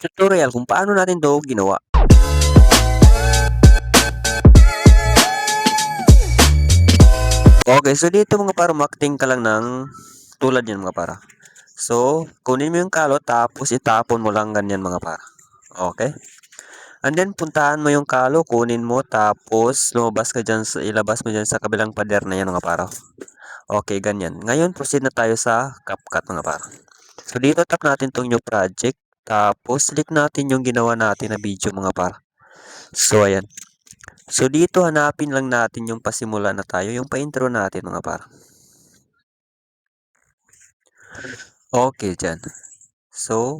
tutorial kung paano natin 'to ginawa. Okay, so dito mga para mag-acting ka lang ng tulad niyan mga para. So, kunin mo yung kalot tapos itapon mo lang ganyan mga para. Okay? And then puntahan mo yung kalo, kunin mo tapos lumabas ka diyan sa ilabas mo diyan sa kabilang pader na yan mga para. Okay, ganyan. Ngayon proceed na tayo sa CapCut mga para. So dito tap natin tong new project tapos select natin yung ginawa natin na video mga para. So ayan. So dito hanapin lang natin yung pasimula na tayo, yung pa-intro natin mga para. Okay dyan. So,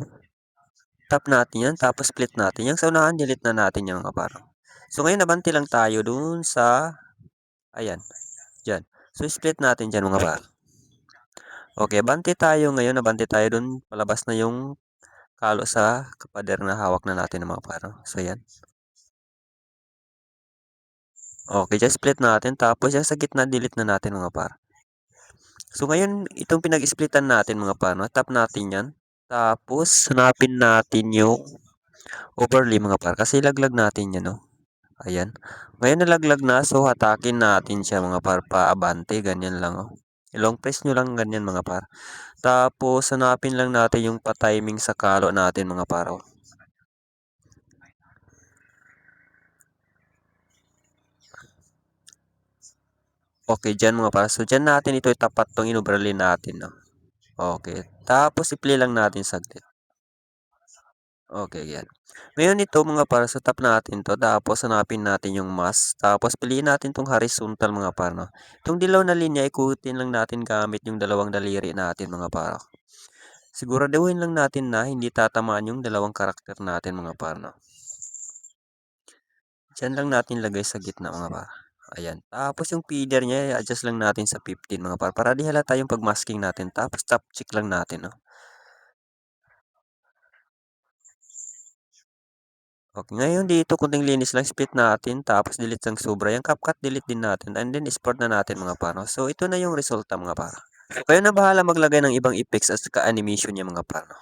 tap natin yan, tapos split natin. Yung sa unahan, delete na natin yung mga para. So ngayon nabanti lang tayo dun sa, ayan, dyan. So split natin dyan mga para. Okay, banti tayo ngayon, nabanti tayo dun, palabas na yung kalo sa kapader na hawak na natin ng mga para. So yan. Okay, just split natin, tapos yung sa gitna, delete na natin mga para. So ngayon, itong pinag-splitan natin mga paano, tap natin yan. Tapos, hanapin natin yung overlay mga par. Kasi laglag natin yan, no? Ayan. Ngayon nalaglag na, so hatakin natin siya mga par. Paabante, ganyan lang, oh. Long press nyo lang ganyan mga par. Tapos, hanapin lang natin yung pa-timing sa kalo natin mga par, oh. Okay, dyan mga par. So, dyan natin ito itapat tong inoverlay natin, no? Okay. Tapos, i-play lang natin saglit. Okay, yan. Ngayon ito mga para sa tap natin 'to, tapos hanapin natin yung mask, tapos piliin natin 'tong horizontal mga para, 'no. Itong dilaw na linya ikutin lang natin gamit yung dalawang daliri natin mga para. Siguraduhin lang natin na hindi tatamaan yung dalawang karakter natin mga para, 'no. Diyan lang natin lagay sa gitna mga para. Ayan. Tapos yung feather niya i-adjust lang natin sa 15 mga para di halata yung pag-masking natin, tapos top check lang natin, 'no. Okay, ngayon dito konting linis lang, split natin tapos delete ang sobra, yung CapCut delete din natin and then export na natin mga paro. So ito na yung resulta mga paro. So kayo na bahala maglagay ng ibang effects at saka animation niya mga paro.